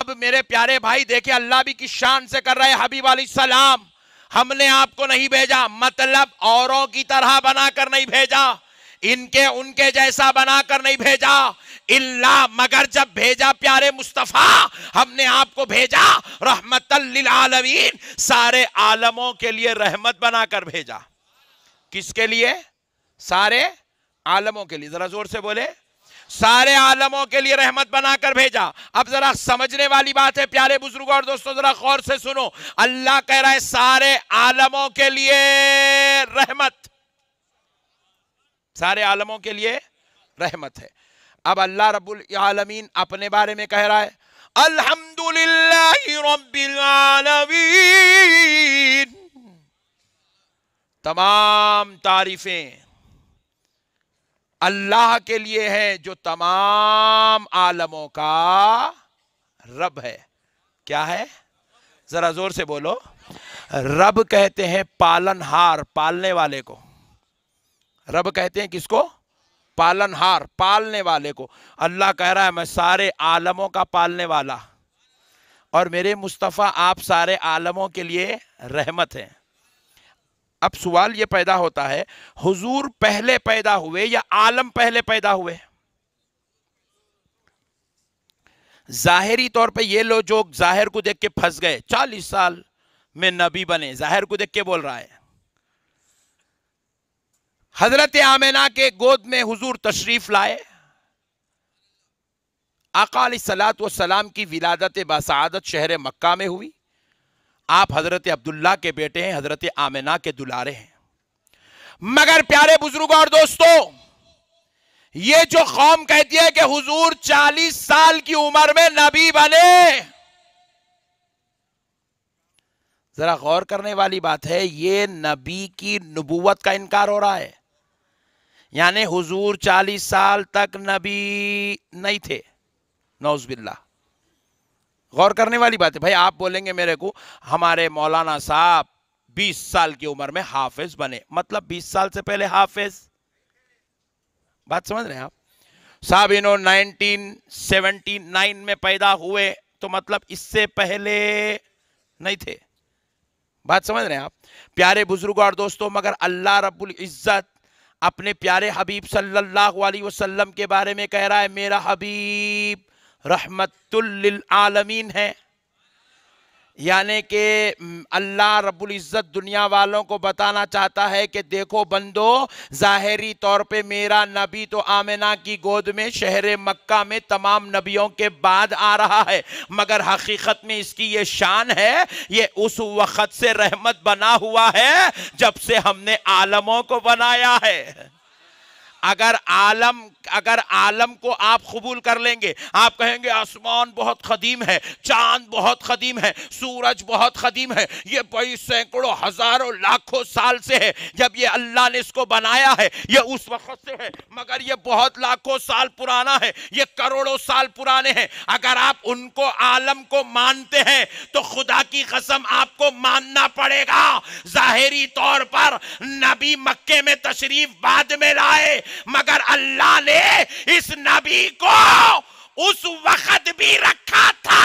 اب میرے پیارے بھائی دیکھیں اللہ بھی کس شان سے کر رہے حبیب علیہ السلام ہم نے آپ کو نہیں بھیجا مطلب اوروں کی طرح بنا کر نہیں بھیجا ان کے جیسا بنا کر نہیں بھیجا اللہ مگر جب بھیجا پیارے مصطفیٰ ہم نے آپ کو بھیجا رحمت للعالمین سارے عالموں کے لیے رحمت بنا کر بھیجا کس کے لیے سارے عالموں کے لیے ذرا زور سے بولے سارے عالموں کے لیے رحمت بنا کر بھیجا اب ذرا سمجھنے والی بات ہے پیارے بزرگوں اور دوستوں ذرا غور سے سنو اللہ کہہ رہا ہے سارے عالموں کے لیے رحمت سارے عالموں کے لیے رحمت ہے اب اللہ رب العالمین اپنے بارے میں کہہ رہا ہے الحمدللہ رب العالمین تمام تعریفیں اللہ کے لیے ہے جو تمام عالموں کا رب ہے کیا ہے ذرا زور سے بولو رب کہتے ہیں پالن ہار پالنے والے کو رب کہتے ہیں کس کو پالن ہار پالنے والے کو اللہ کہہ رہا ہے میں سارے عالموں کا پالنے والا اور میرے مصطفیٰ آپ سارے عالموں کے لیے رحمت ہیں اب سوال یہ پیدا ہوتا ہے حضور پہلے پیدا ہوئے یا عالم پہلے پیدا ہوئے ظاہری طور پہ یہ لوگ جو ظاہر کو دیکھ کے پھنس گئے 40 سال میں نبی بنے ظاہر کو دیکھ کے بول رہا ہے حضرت آمنہ کے گود میں حضور تشریف لائے آقا علیہ الصلوۃ والسلام کی ولادت باسعادت شہر مکہ میں ہوئی آپ حضرت عبداللہ کے بیٹے ہیں حضرت آمنہ کے دلارے ہیں مگر پیارے بزرگوں اور دوستوں یہ جو قوم کہتی ہے کہ حضور 40 سال کی عمر میں نبی بنے ذرا غور کرنے والی بات ہے یہ نبی کی نبوت کا انکار ہو رہا ہے یعنی حضور 40 سال تک نبی نہیں تھے نعوذ باللہ غور کرنے والی بات ہے بھائی آپ بولیں گے میرے کو ہمارے مولانا صاحب 20 سال کی عمر میں حافظ بنے مطلب 20 سال سے پہلے حافظ بات سمجھ رہے ہیں آپ صاحب انہوں 1979 میں پیدا ہوئے تو مطلب اس سے پہلے نہیں تھے بات سمجھ رہے ہیں آپ پیارے بزرگوں اور دوستوں مگر اللہ رب العزت اپنے پیارے حبیب صلی اللہ علیہ وسلم کے بارے میں کہہ رہا ہے میرا حبیب رحمت للعالمین ہے یعنی کہ اللہ رب العزت دنیا والوں کو بتانا چاہتا ہے کہ دیکھو بندو ظاہری طور پہ میرا نبی تو آمنہ کی گود میں شہر مکہ میں تمام نبیوں کے بعد آ رہا ہے مگر حقیقت میں اس کی یہ شان ہے یہ اس وقت سے رحمت بنا ہوا ہے جب سے ہم نے عالموں کو بنایا ہے اگر عالم کو آپ قبول کر لیں گے آپ کہیں گے آسمان بہت قدیم ہے چاند بہت قدیم ہے سورج بہت قدیم ہے یہ بڑی سینکڑوں ہزاروں لاکھوں سال سے ہے جب یہ اللہ نے اس کو بنایا ہے یہ اس وقت سے ہے مگر یہ بہت لاکھوں سال پرانا ہے یہ کروڑوں سال پرانے ہیں اگر آپ ان کو عالم کو مانتے ہیں تو خدا کی قسم آپ کو ماننا پڑے گا ظاہری طور پر نبی مکے میں تشریف بعد میں لائے مگر اللہ نے اس نبی کو اس وقت بھی رکھا تھا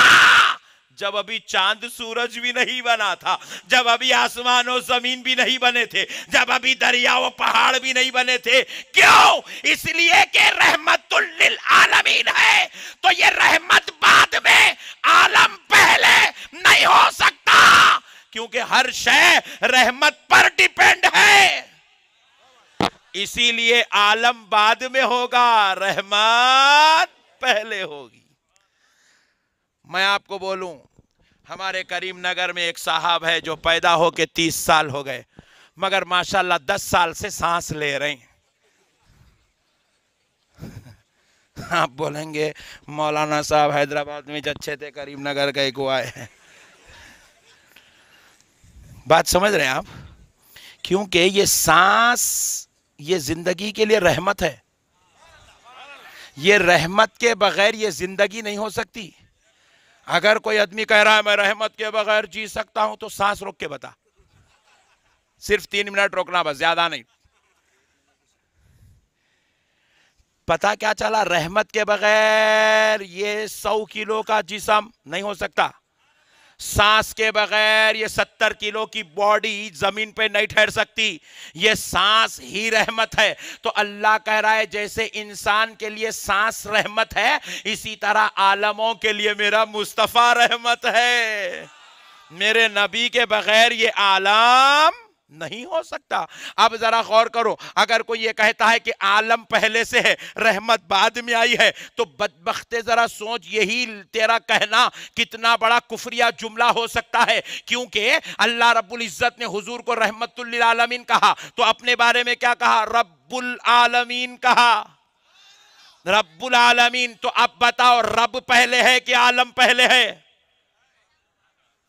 جب ابھی چاند سورج بھی نہیں بنا تھا جب ابھی آسمان و زمین بھی نہیں بنے تھے جب ابھی دریا و پہاڑ بھی نہیں بنے تھے کیوں اس لیے کہ رحمت للعالمین ہے تو یہ رحمت بعد میں عالم پہلے نہیں ہو سکتا کیونکہ ہر شے رحمت پر ڈیپینڈ ہے اسی لیے عالم بعد میں ہوگا رحمت پہلے ہوگی میں آپ کو بولوں ہمارے کریم نگر میں ایک صاحب ہے جو پیدا ہو کے 30 سال ہو گئے مگر ماشاءاللہ 10 سال سے سانس لے رہے ہیں آپ بولیں گے مولانا صاحب حیدرآباد میں اچھے تھے کریم نگر کا ایک ہوا ہے بات سمجھ رہے ہیں آپ کیونکہ یہ سانس یہ زندگی کے لیے رحمت ہے یہ رحمت کے بغیر یہ زندگی نہیں ہو سکتی اگر کوئی آدمی کہہ رہا ہے میں رحمت کے بغیر جی سکتا ہوں تو سانس روک کے بتا صرف 3 منٹ روکنا بس زیادہ نہیں پتا کیا چلا؟ رحمت کے بغیر یہ 100 کلو کا جسم نہیں ہو سکتا، سانس کے بغیر یہ 70 کلو کی باڈی زمین پہ نہیں ٹھہر سکتی، یہ سانس ہی رحمت ہے۔ تو اللہ کہہ رہا ہے جیسے انسان کے لیے سانس رحمت ہے، اسی طرح عالموں کے لیے میرا مصطفیٰ رحمت ہے۔ میرے نبی کے بغیر یہ عالم نہیں ہو سکتا۔ اب ذرا غور کرو، اگر کوئی یہ کہتا ہے کہ عالم پہلے سے ہے رحمت بعد میں آئی ہے، تو بدبخت ذرا سوچ، یہی تیرا کہنا کتنا بڑا کفریہ جملہ ہو سکتا ہے، کیونکہ اللہ رب العزت نے حضور کو رحمت للعالمین کہا تو اپنے بارے میں کیا کہا؟ رب العالمین کہا، رب العالمین۔ تو اب بتاؤ رب پہلے ہے کہ عالم پہلے ہے؟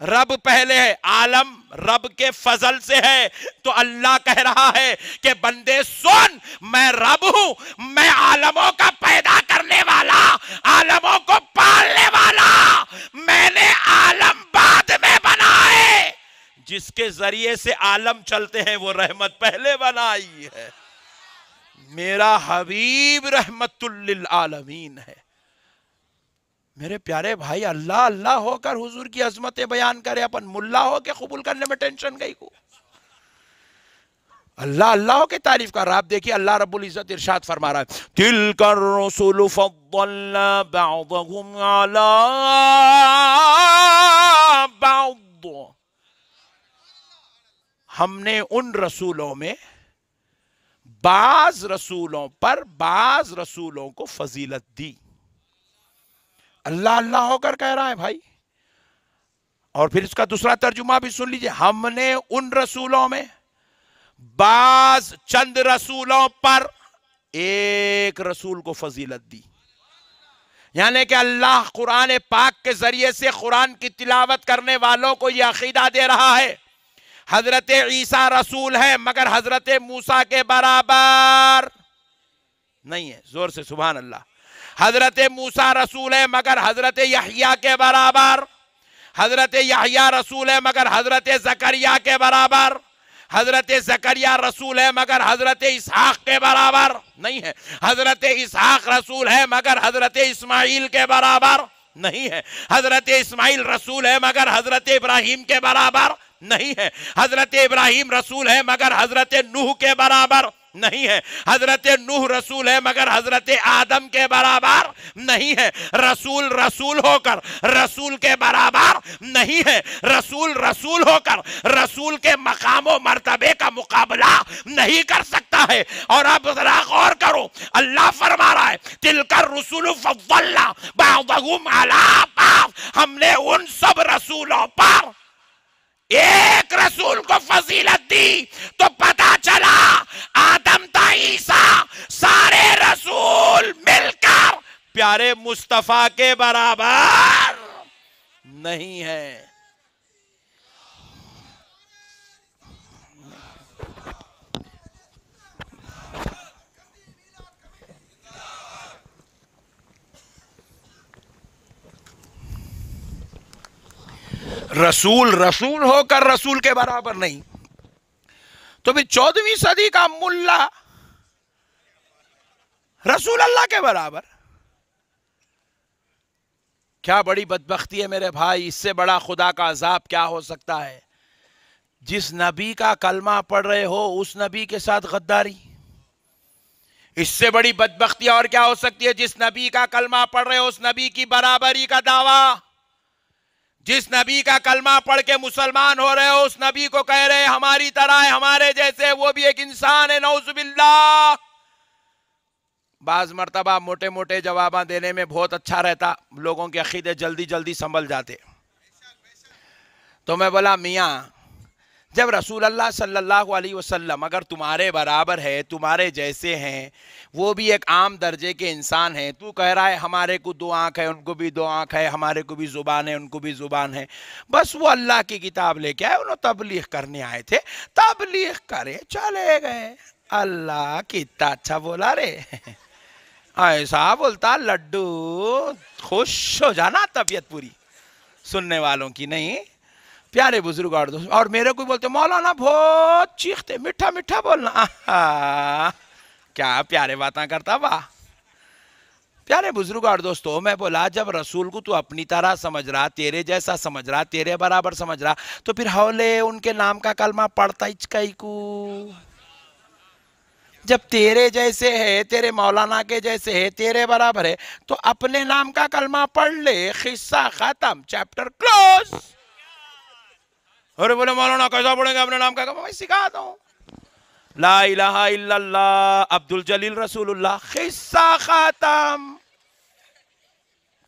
رب پہلے ہے، عالم رب کے فضل سے ہے۔ تو اللہ کہہ رہا ہے کہ بندے سن، میں رب ہوں، میں عالموں کا پیدا کرنے والا، عالموں کو پالنے والا، میں نے عالم بعد میں بنائے، جس کے ذریعے سے عالم چلتے ہیں وہ رحمت پہلے بنائی ہے۔ میرا حبیب رحمت للعالمین ہے۔ میرے پیارے بھائی، اللہ اللہ ہو کر حضور کی عظمتیں بیان کرے، اپن ملا ہو کے قبول کرنے میں ٹینشن گئی کو، اللہ اللہ ہو کے تعریف کر رہا۔ آپ دیکھیے اللہ رب العزت ارشاد فرما رہا ہے، تِلْكَ الرُّسُلُ فَضَّلْنَا بَعْضَهُمْ عَلَىٰ بَعْضٍ۔ ہم نے ان رسولوں میں بعض رسولوں پر بعض رسولوں کو فضیلت دی۔ اللہ اللہ ہو کر کہہ رہا ہے بھائی۔ اور پھر اس کا دوسرا ترجمہ بھی سن لیجئے، ہم نے ان رسولوں میں بعض چند رسولوں پر ایک رسول کو فضیلت دی۔ یعنی کہ اللہ قرآن پاک کے ذریعے سے قرآن کی تلاوت کرنے والوں کو یہ عقیدہ دے رہا ہے، حضرت عیسیٰ رسول ہے مگر حضرت موسیٰ کے برابر نہیں ہے، زور سے سبحان اللہ۔ حضرت موسیٰ رسول ہے مگر حضرت یحییٰ کے برابر، حضرت یحییٰ رسول ہے مگر حضرت زکریا کے برابر، حضرت زکریا رسول ہے مگر حضرت اسحاق کے برابر نہیں ہے، حضرت اسحاق رسول ہے مگر حضرت اسماعیل کے برابر نہیں ہے، حضرت اسماعیل رسول ہے مگر حضرت ابراہیم کے برابر نہیں ہے، حضرت ابراہیم رسول ہے مگر حضرت نوح کے برابر نہیں ہے، حضرت نوح رسول ہے مگر حضرت آدم کے برابر نہیں ہے۔ رسول رسول ہو کر رسول کے برابر نہیں ہے، رسول رسول ہو کر رسول کے مقام و مرتبے کا مقابلہ نہیں کر سکتا ہے۔ اور اب ذرا غور کرو، اللہ فرما رہا ہے تِلْكَ الرُّسُلُ فَضَّلْنَا بَعْضَهُمْ عَلَىٰ بَعْضٍ، ہم نے ان سب رسولوں پر ایک رسول کو فضیلت دی۔ تو پتا چلا آدم تا عیسیٰ سارے رسول مل کر پیارے مصطفیٰ کے برابر نہیں ہے۔ رسول رسول ہو کر رسول کے برابر نہیں، تو بھی 14ویں صدی کا ملا رسول اللہ کے برابر، کیا بڑی بدبختی ہے میرے بھائی۔ اس سے بڑا خدا کا عذاب کیا ہو سکتا ہے؟ جس نبی کا کلمہ پڑھ رہے ہو اس نبی کے ساتھ غداری، اس سے بڑی بدبختی اور کیا ہو سکتی ہے؟ جس نبی کا کلمہ پڑھ رہے ہو اس نبی کی برابری کا دعویٰ، جس نبی کا کلمہ پڑھ کے مسلمان ہو رہے ہو اس نبی کو کہہ رہے ہماری طرح ہے، ہمارے جیسے، وہ بھی ایک انسان ہے، نعوذ باللہ۔ بعض مرتبہ موٹے موٹے جواباں دینے میں بہت اچھا رہتا، لوگوں کے عقیدے جلدی جلدی سنبھل جاتے۔ تو میں بولا میاں، جب رسول اللہ صلی اللہ علیہ وسلم اگر تمہارے برابر ہے، تمہارے جیسے ہیں، وہ بھی ایک عام درجے کے انسان ہیں، تو کہہ رہا ہے ہمارے کو 2 آنکھ ہے، ان کو بھی 2 آنکھ ہے، ہمارے کو بھی زبان ہے، ان کو بھی زبان ہے، بس وہ اللہ کی کتاب لے کے آئے، انہوں تبلیغ کرنے آئے تھے، تبلیغ کرے چلے گئے۔ اللہ کتنا اچھا بولا رے، ایسا بولتا لڈو خوش ہو جانا، طبیعت پوری سننے والوں کی نہیں۔ پیارے بزرگ اور میرے کو بولتے مولانا بہت چیختے، میٹھا میٹھا بولنا، کیا پیارے باتاں کرتا، واہ پیارے بزرگ اور دوستو، میں بولا جب رسول کو تو اپنی طرح سمجھ رہا، تیرے جیسا سمجھ رہا، تیرے برابر سمجھ رہا، تو پھر حولے ان کے نام کا کلمہ پڑھتا ہی کو؟ جب تیرے جیسے ہے، تیرے مولانا کے جیسے ہے، تیرے برابر ہے، تو اپنے نام کا کلمہ پڑھ لے، قصہ ختم، چیپٹر کلوز۔ اور بولے مولانا کیسا پڑھیں گے اپنے نام کا کلمہ؟ میں سکھاتا ہوں، لا الہ الا اللہ عبد الجلیل رسول اللہ، قصہ ختم۔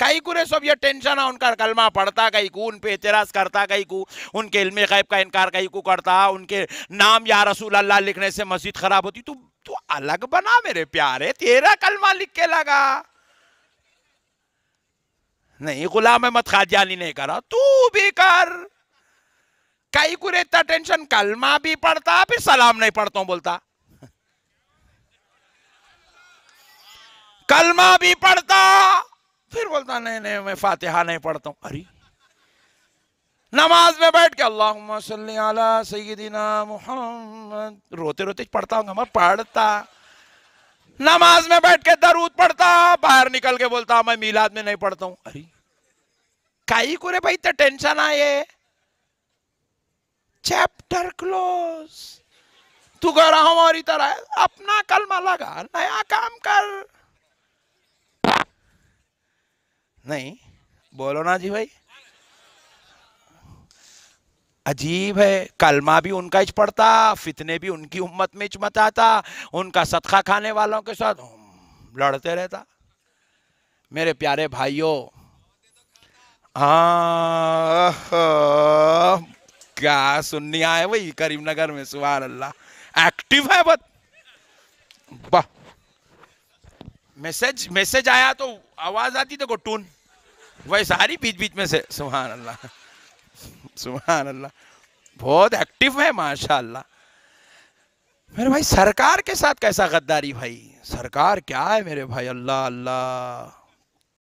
کئی کو سب یہ ٹینشن ہے، ان کا کلمہ پڑھتا کئی کو، ان پہ اعتراض کرتا کئی کو، ان کے علم غیب کا انکار کئی کو کرتا، ان کے نام یا رسول اللہ لکھنے سے مسجد خراب ہوتی۔ تو الگ بنا میرے پیارے، تیرا کلمہ لکھ کے لگا نہیں۔ غلام احمد قادیانی نے کرا، تو بھی کر۔ کئی کو رہتا ٹینشن، کلمہ بھی پڑھتا پھر سلام نہیں پڑھتا ہوں بولتا، کلمہ بھی پڑھتا پھر بولتا نہیں نہیں میں فاتحہ نہیں پڑھتا ہوں۔ ارے نماز میں بیٹھ کے اللہم صلی علی سیدنا محمد روتے روتے پڑھتا ہوں گا، میں پڑھتا۔ نماز میں بیٹھ کے درود پڑھتا، باہر نکل کے بولتا میں میلاد میں نہیں پڑھتا ہوں۔ ارے کئی کو رے بھائی تو ٹینشن آئے، چیپٹر کلوز۔ تو کہہ رہا ہماری طرح اپنا کلمہ لگا، نیا کام کر۔ نہیں بولو نا جی بھائی، عجیب ہے، کلمہ بھی ان کا ہی پڑھتا، فتنے بھی ان کی امت میں مچاتا، ان کا صدقہ کھانے والوں کے ساتھ لڑتے رہتا۔ میرے پیارے بھائیوں، کیا سننی آئے وہی کریم نگر میں، سبحان اللہ، ایکٹیو ہے بہت۔ میسج آیا تو آواز آتی تو ٹون، وہی ساری بیچ بیچ میں سے، سبحان اللہ سبحان اللہ، بہت ایکٹیو ہے ماشاءاللہ۔ میرے بھائی سرکار کے ساتھ کیسا غداری بھائی، سرکار کیا ہے میرے بھائی، اللہ اللہ۔